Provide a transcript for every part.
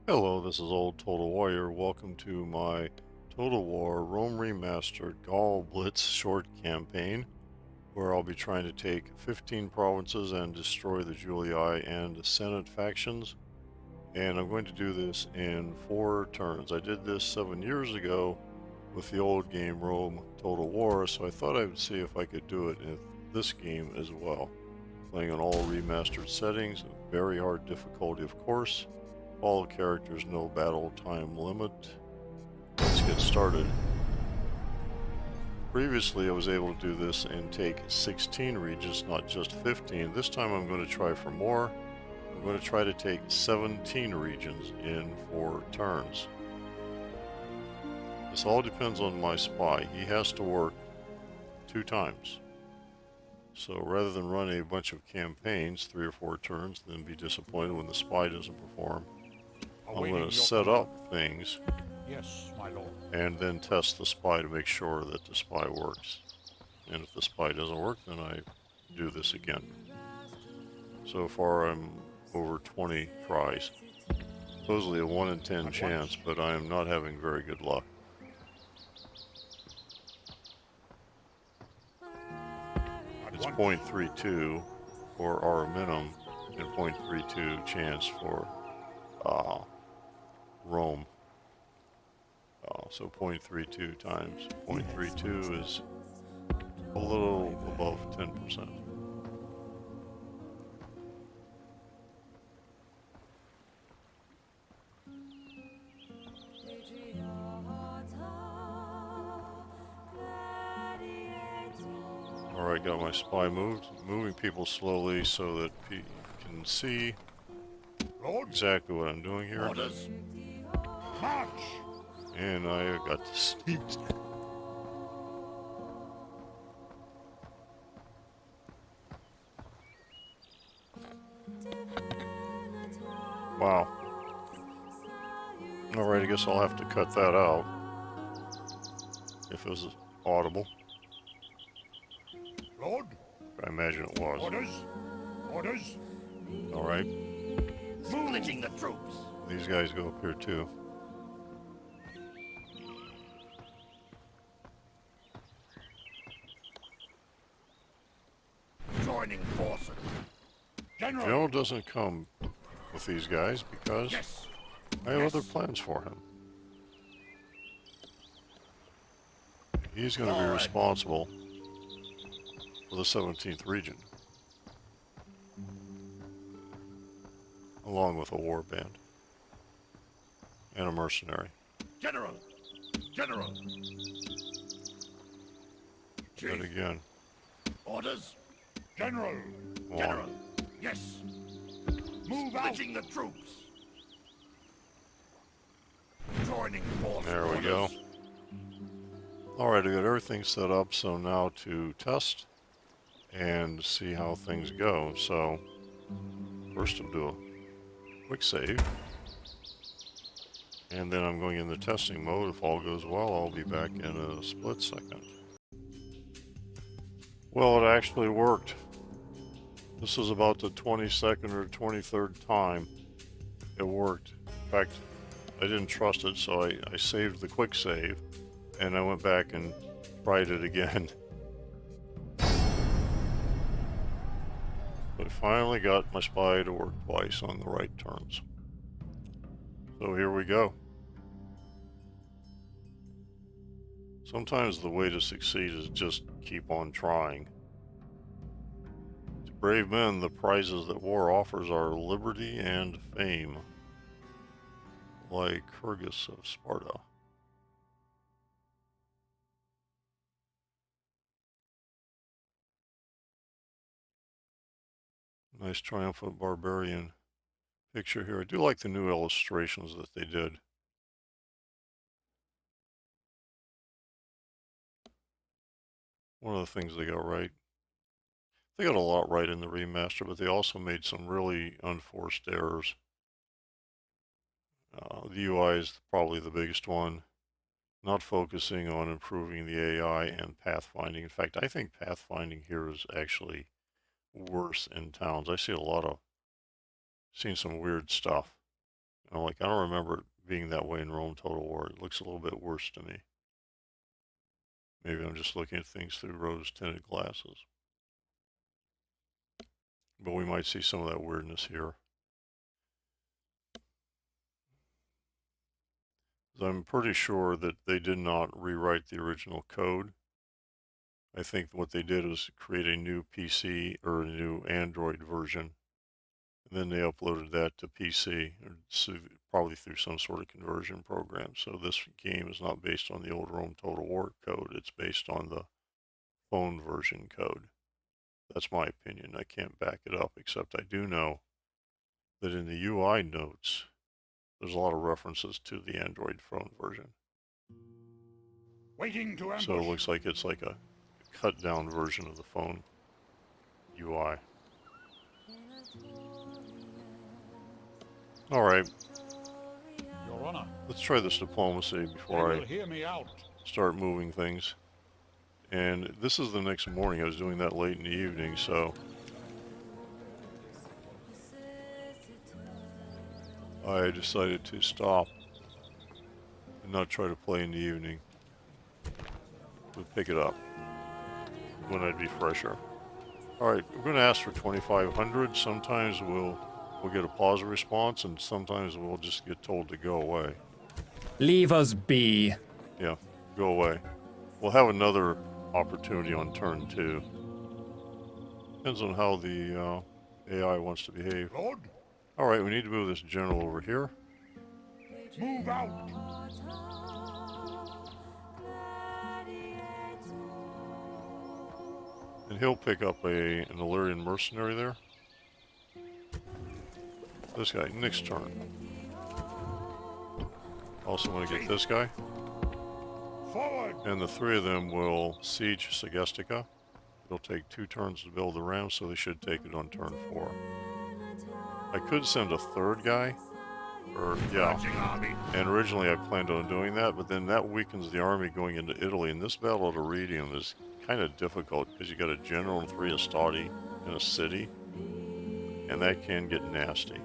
Hello, this is Old Total Warrior. Welcome to my Total War Rome Remastered Gaul Blitz short campaign, where I'll be trying to take 15 provinces and destroy the Julii and Senate factions. And I'm going to do this in 4 turns. I did this 7 years ago with the old game Rome Total War, so I thought I would see if I could do it in this game as well. Playing on all remastered settings, very hard difficulty of course. Follow characters, no battle time limit. Let's get started. Previously I was able to do this and take 16 regions, not just 15. This time I'm going to try for more. I'm going to try to take 17 regions in 4 turns. This all depends on my spy. He has to work 2 times. So rather than run a bunch of campaigns, 3 or 4 turns, then be disappointed when the spy doesn't perform, I'm going to set up things. Yes, my lord. And then test the spy to make sure that the spy works. And if the spy doesn't work, then I do this again. So far I'm over 20 tries. Supposedly a 1 in 10 chance, but I am not having very good luck. It's 0.32 for our minimum and 0.32 chance for Rome. So 0.32 times 0.32 is a little above 10%. Alright, got my spy moved. Moving people slowly so that you can see exactly what I'm doing here. Orders. March! And I got to sneak. Wow. Alright, I guess I'll have to cut that out. If it was audible. Lord? I imagine it was. Orders. Orders. Alright. Splitting the troops. These guys go up here too. Joining forces. General doesn't come with these guys because I have other plans for him. He's going to be responsible for the 17th region, along with a war band and a mercenary. General. General. And again. Orders. General. General. Yes. Move out. Splitting the troops. Joining forces. There we go. Alright, I got everything set up, so now to test and see how things go. So, first I'll do a quick save. And then I'm going in the testing mode. If all goes well, I'll be back in a split second. Well, it actually worked. This is about the 22nd or 23rd time it worked. In fact, I didn't trust it, so I saved the quick save, and I went back and tried it again. But I finally got my spy to work twice on the right turns. So here we go. Sometimes the way to succeed is just keep on trying. To brave men, the prizes that war offers are liberty and fame. Lycurgus of Sparta. Nice triumphant barbarian picture here. I do like the new illustrations that they did. One of the things they got right. They got a lot right in the remaster, but they also made some really unforced errors. The UI is probably the biggest one. Not focusing on improving the AI and pathfinding. In fact, I think pathfinding here is actually worse in towns. I see seen some weird stuff. I'm like, I don't remember it being that way in Rome Total War. It looks a little bit worse to me. Maybe I'm just looking at things through rose-tinted glasses. But we might see some of that weirdness here. I'm pretty sure that they did not rewrite the original code. I think what they did was create a new PC or a new Android version, and then they uploaded that to PC, or probably through some sort of conversion program. So this game is not based on the old Rome Total War code. It's based on the phone version code. That's my opinion. I can't back it up, except I do know that in the UI notes, there's a lot of references to the Android phone version. Waiting to ambush. So it looks like it's like a cut down version of the phone UI. Alright, Your Honor, let's try this diplomacy before I hear me out. start moving things. And this is the next morning. I was doing that late in the evening, so I decided to stop and not try to play in the evening, but pick it up when I'd be fresher. Alright, we're going to ask for 2,500. Sometimes we'll get a positive response, and sometimes we'll just get told to go away. Leave us be. Yeah, go away. We'll have another opportunity on turn 2. Depends on how the AI wants to behave. Lord, Alright, we need to move this general over here. move out. And he'll pick up an Illyrian mercenary there. This guy, next turn. Also want to get this guy. Forward. And the three of them will siege Segestica. It'll take 2 turns to build the ram, so they should take it on turn 4. I could send a third guy. And originally I planned on doing that, but then that weakens the army going into Italy. And this battle at Iridium is kind of difficult because you got a general and 3 Astati in a city, and that can get nasty.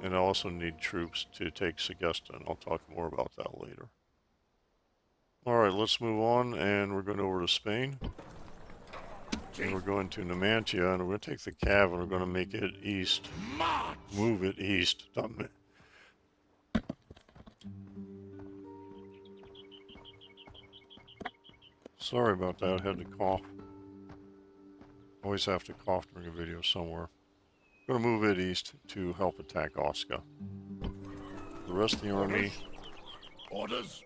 And I also need troops to take Segesta, and I'll talk more about that later. Alright, let's move on, and we're going over to Spain. And we're going to Numantia, and we're going to take the cav, and we're going to make it east. March. Move it east. Sorry about that, I had to cough. Always have to cough during a video somewhere. Going to move it east to help attack Osca. The rest of the army... Orders.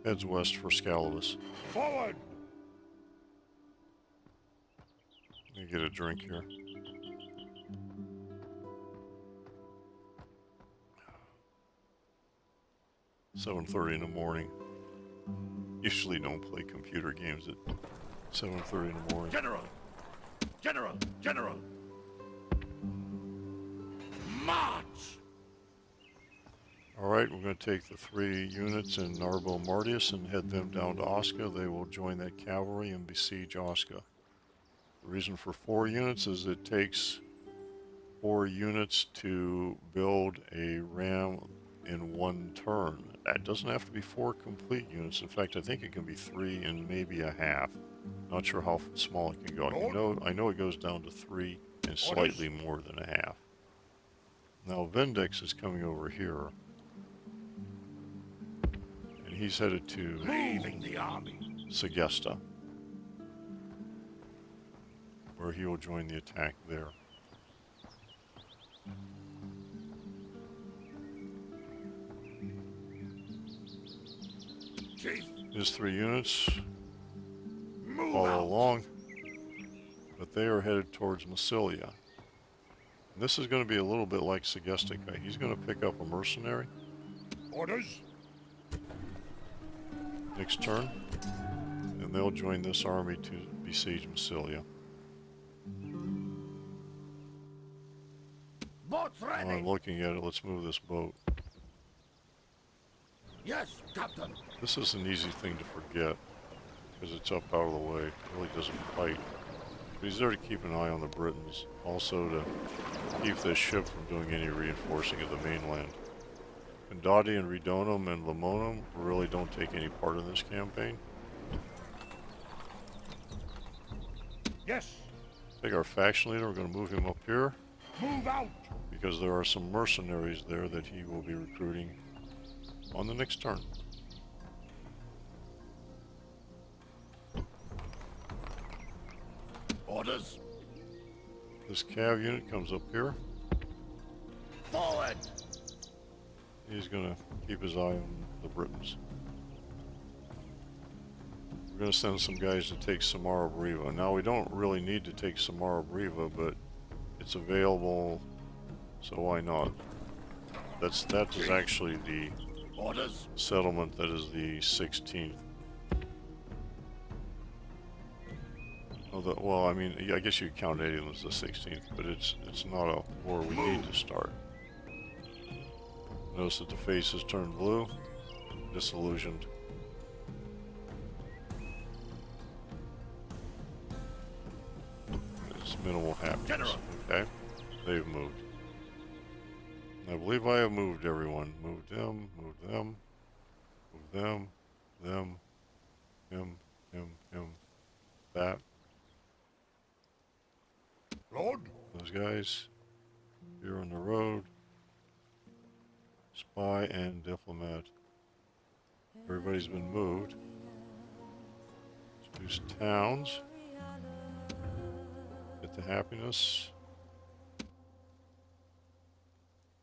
heads west for Scalabus. Forward. Let me get a drink here. $7:30 in the morning. Usually don't play computer games at 7:30 in the morning. General. General. General. March. Alright, we're going to take the 3 units in Narbo Martius and head them down to Osca. They will join that cavalry and besiege Osca. The reason for 4 units is it takes 4 units to build a ram in 1 turn. That doesn't have to be 4 complete units. In fact, I think it can be 3 and maybe a half. Not sure how small it can go. I know it goes down to 3 and slightly more than a half. Now Vindex is coming over here. And he's headed to Leaving the army. Segesta, where he will join the attack there. Chief. His 3 units Move follow out. along, but they are headed towards Massilia. And this is going to be a little bit like Segestica. He's going to pick up a mercenary Orders. next turn, and they'll join this army to besiege Massilia. Boats ready. I'm looking at it. Let's move this boat. Yes, Captain. This is an easy thing to forget because it's up out of the way. It really doesn't fight. But he's there to keep an eye on the Britons, also to keep this ship from doing any reinforcing of the mainland. Condati and Redonum and Lamonum really don't take any part in this campaign. Yes. Take our faction leader, we're going to move him up here, Move out. because there are some mercenaries there that he will be recruiting on the next turn. Orders. This cav unit comes up here. Forward. He's going to keep his eye on the Britons. We're going to send some guys to take Samara Briva. Now, we don't really need to take Samara Briva, but it's available, so why not? That is actually the Orders. settlement that is the 16th. Well, I mean, I guess you count Adium as the 16th, but it's not a war we need to start. Notice that the face has turned blue. Disillusioned. It's minimal happiness. General. Okay, they've moved. I believe I have moved everyone. Moved them, moved them, moved them, them, him, that. Lord. Those guys. Here on the road. Spy and diplomat. Everybody's been moved. Let's do towns. Get the happiness.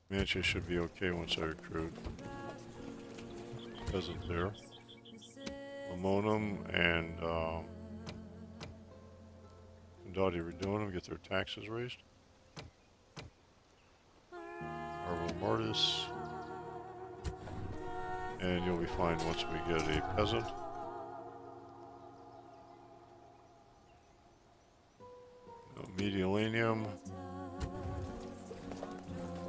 Mancha should be okay once I recruit. Peasant there. Lamonum and Condati Redonum get their taxes raised. Arvo Martis. And you'll be fine once we get a peasant. Medialanium.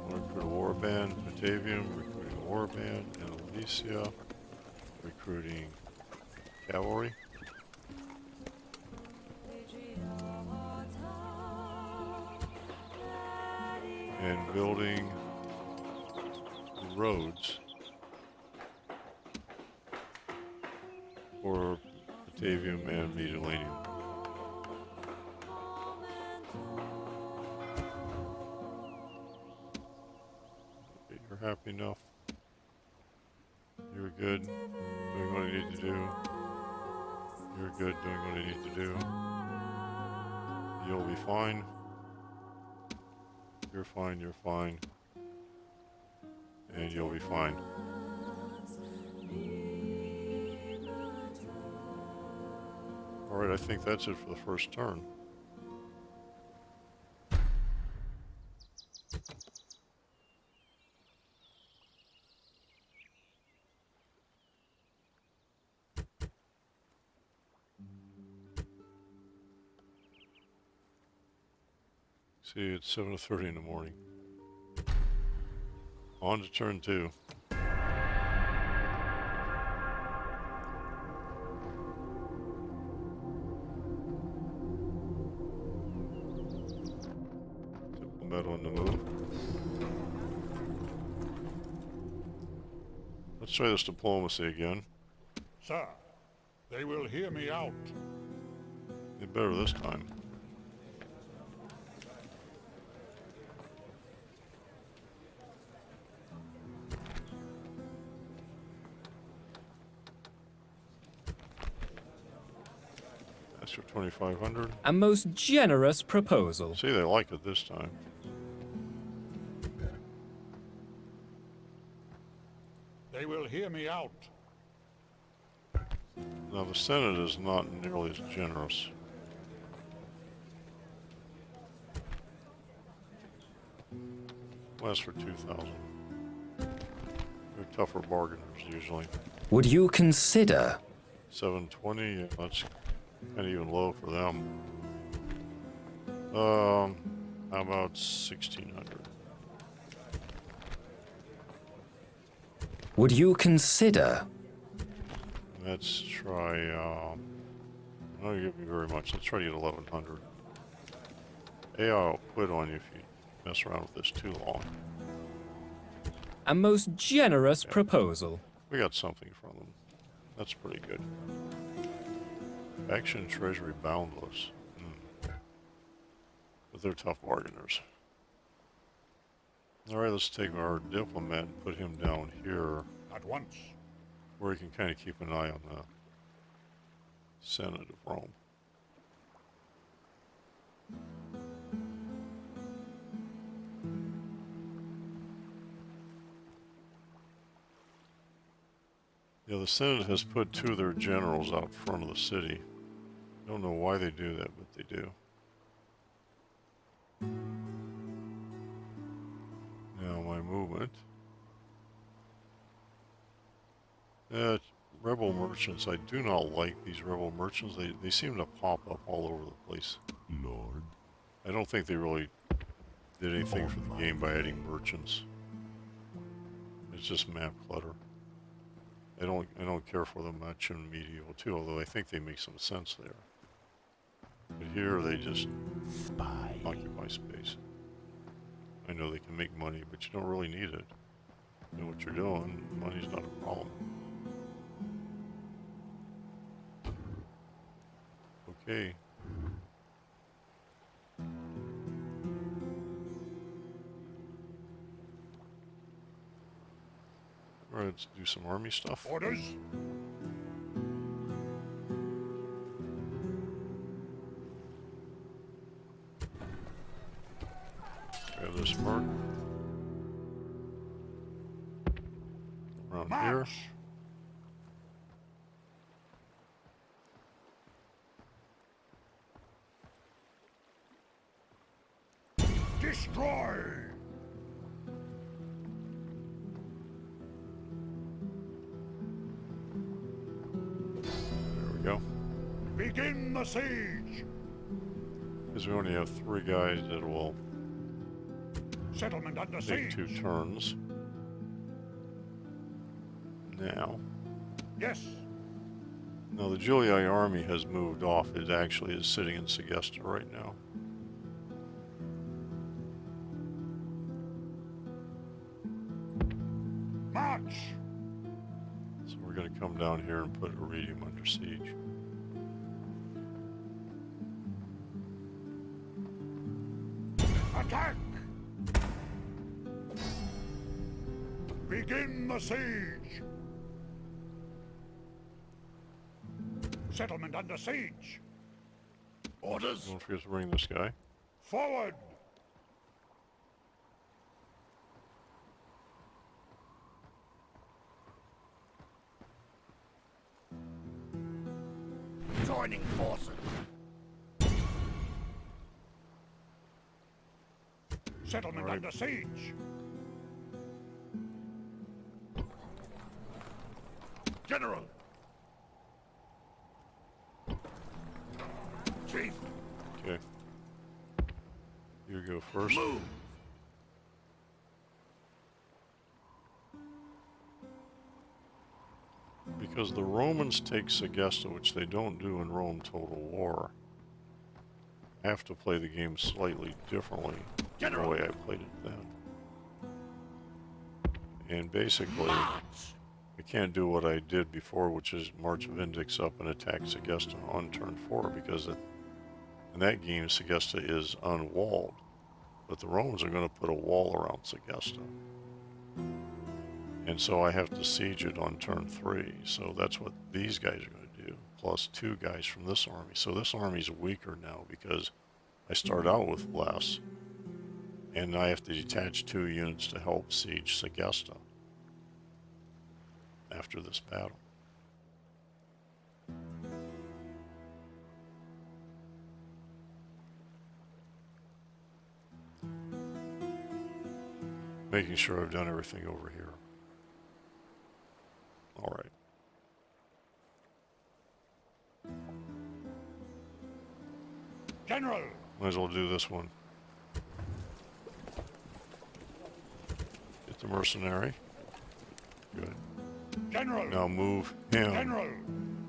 Recruit a warband. Batavium recruiting a warband. And Alicia recruiting cavalry. And building roads for Batavium and Medialanium. Okay, you're happy enough. You're good, doing what I need to do. You're good, doing what I need to do. You'll be fine. You're fine, you're fine. And you'll be fine. Alright, I think that's it for the first turn. See, it's 7:30 in the morning. On to turn 2. Diplomat on the move. Let's try this diplomacy again. Sir, they will hear me out. Get better this time. That's for 2,500. A most generous proposal. See, they like it this time. They will hear me out. Now the Senate is not nearly as generous. Less for 2,000. They're tougher bargainers usually. Would you consider? 720, yeah, that's kind of even low for them. How about 1,600? Would you consider? Let's try, no, you give me very much. Let's try to get 1,100. I'll quit on you if you mess around with this too long. A most generous proposal. We got something from them. That's pretty good. Action Treasury Boundless. But they're tough bargainers. Alright, let's take our diplomat and put him down here, At once. where he can kind of keep an eye on the Senate of Rome. Yeah, the Senate has put 2 of their generals out front of the city. Don't know why they do that, but they do. Now my movement. Rebel merchants. I do not like these rebel merchants. They seem to pop up all over the place. Lord. I don't think they really did anything for the game by adding merchants. It's just map clutter. I don't care for them much in medieval too, although I think they make some sense there. But here they just occupy space. I know they can make money, but you don't really need it. You know what you're doing, money's not a problem. Okay. Alright, let's do some army stuff. Orders. Grab this mark. Around here. March. Destroy. There we go. Begin the siege. Because we only have 3 guys that will Settlement under take siege. 2 turns. Now. Yes. Now the Julii army has moved off. It actually is sitting in Segesta right now. March. So we're going to come down here and put Iridium under siege. Attack. Begin the siege. Settlement under siege. Orders. Don't forget to bring this guy. Forward. Joining forces. Settlement All right. under siege. General. Chief. Okay. You go first. Move. Because the Romans take Segesta, which they don't do in Rome Total War. I have to play the game slightly differently than the way I played it then. And basically, March. I can't do what I did before, which is march Vindex up and attack Segesta on turn 4, because in that game, Segesta is unwalled. But the Romans are going to put a wall around Segesta. And so I have to siege it on turn 3. So that's what these guys are going to do, plus 2 guys from this army. So this army's weaker now because I start out with less. And I have to detach 2 units to help siege Segesta after this battle. Making sure I've done everything over here. All right. General. Might as well do this one. Get the mercenary. Good. General. Now move him, General.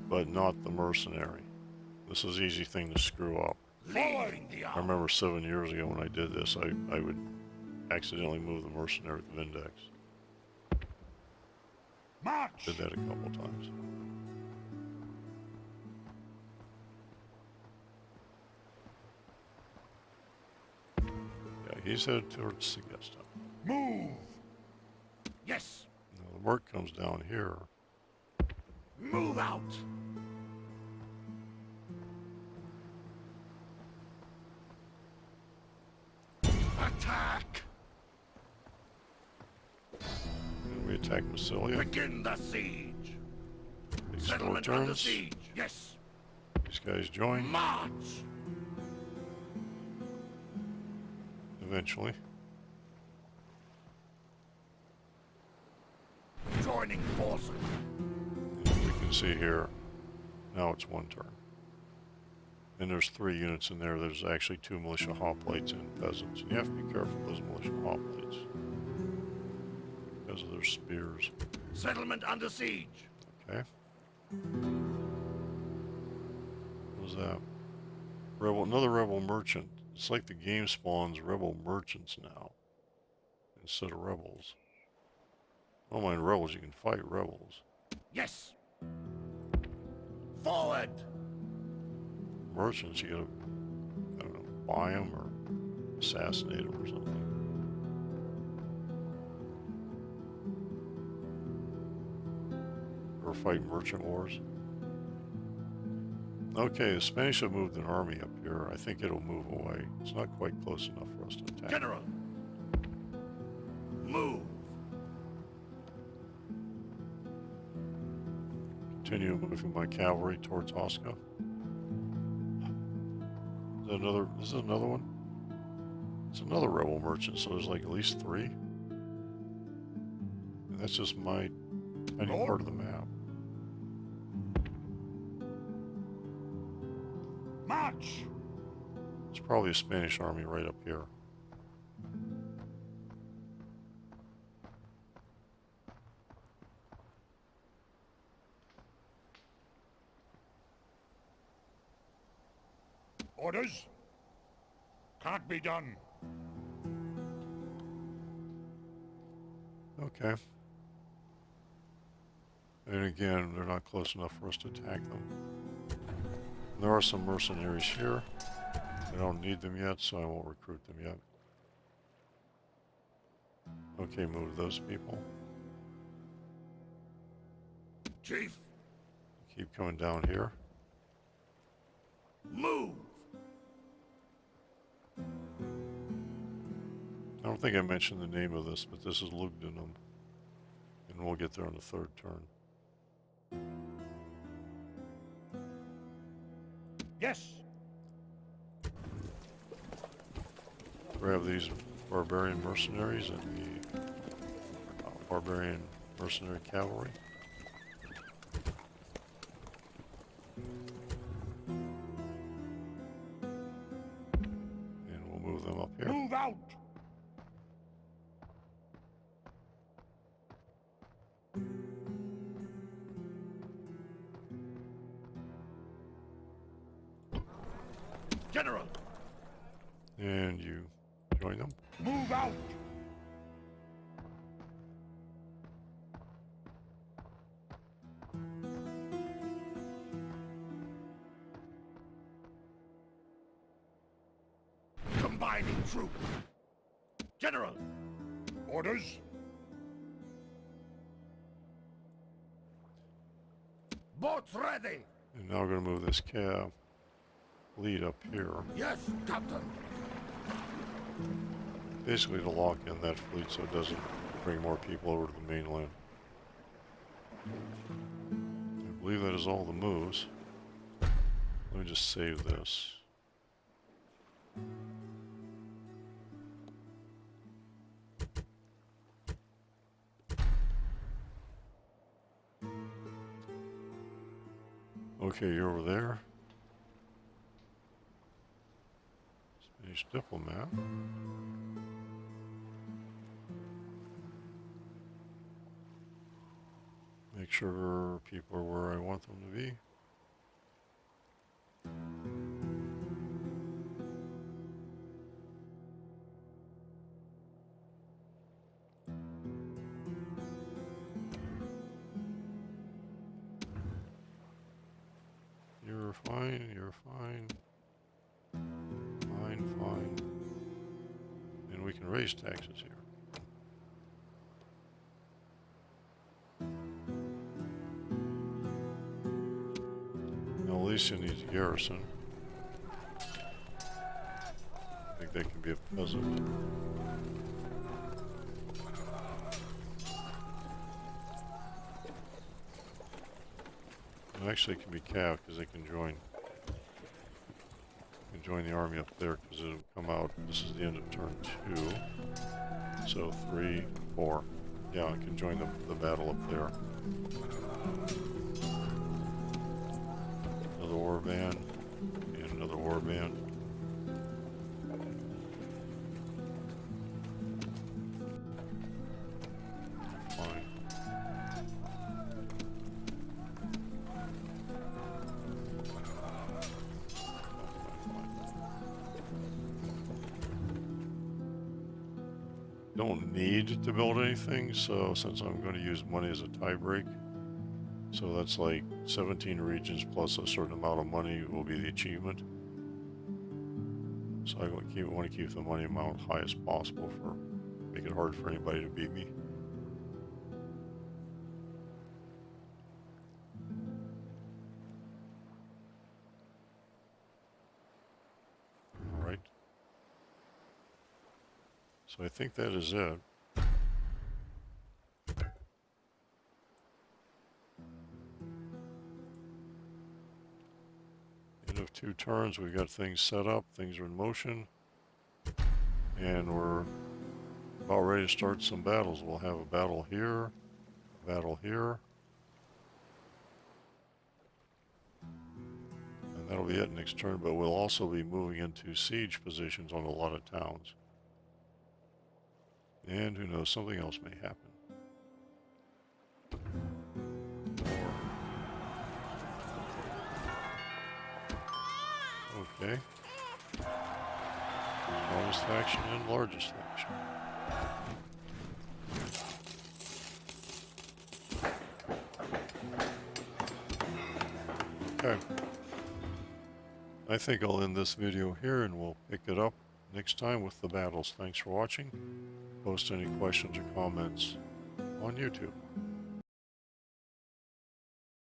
but not the mercenary. This is an easy thing to screw up. Leading the I army. remember 7 years ago when I did this, I would accidentally move the mercenary with Vindex. March. Did that a couple times. Yeah, he's headed towards the guest house. Move. Yes. Now the work comes down here. Move out. Attack. And we attack Massilia. Begin the siege. Takes 4 Settlement under turns. siege. Yes. These guys join March. eventually. Joining forces. And we can see here, now it's 1 turn. And there's 3 units in there. There's actually 2 militia hoplites and peasants. And you have to be careful of those militia hoplites because of their spears. Settlement under siege. Okay. What was that? Another rebel merchant. It's like the game spawns rebel merchants now instead of rebels. I don't mind rebels. You can fight rebels. Yes. Forward. Merchants, you gotta, I don't know, buy them or assassinate them or something. Or fight merchant wars. Okay, the Spanish have moved an army up here. I think it'll move away. It's not quite close enough for us to attack. General. Move. Continue moving my cavalry towards Osca. This is another one? It's another rebel merchant, so there's like at least 3. And that's just my tiny Lord. part of the map. March. It's probably a Spanish army right up here. Orders. Can't be done. Okay. And again, they're not close enough for us to attack them. There are some mercenaries here. I don't need them yet, so I won't recruit them yet. Okay, move those people. Chief. Keep coming down here. Move. I don't think I mentioned the name of this, but this is Lugdunum. And we'll get there on the 3rd turn. Yes. Grab these barbarian mercenaries and the barbarian mercenary cavalry. And we'll move them up here. Move out. General. And you join them. Move out. Combining troop. General. Orders. Boats ready. And now we're going to move this lead up here. Yes, Captain. Basically to lock in that fleet so it doesn't bring more people over to the mainland. I believe that is all the moves. Let me just save this. Okay, you're over there. Spanish diplomat. Make sure people are where I want them to be. fine, you're fine. Fine, fine. And we can raise taxes here. Now, Alicia needs a garrison. I think they can be a peasant. Actually, it can be Cav because they can join. Join the army up there because it'll come out. This is the end of turn 2. So 3, 4. Yeah, I can join the battle up there. Another warband. And another warband. Fine. Don't need to build anything, so since I'm going to use money as a tie break, so that's like 17 regions plus a certain amount of money will be the achievement. So I want to keep the money amount high as possible for make it hard for anybody to beat me. All right. So I think that is it. End of 2 turns, we've got things set up, things are in motion, and we're about ready to start some battles. We'll have a battle here, a battle here, and that'll be it next turn, but we'll also be moving into siege positions on a lot of towns. And who knows, something else may happen. Okay. Smallest faction and largest faction. Okay. I think I'll end this video here and we'll pick it up next time with the battles. Thanks for watching. Post any questions or comments on YouTube.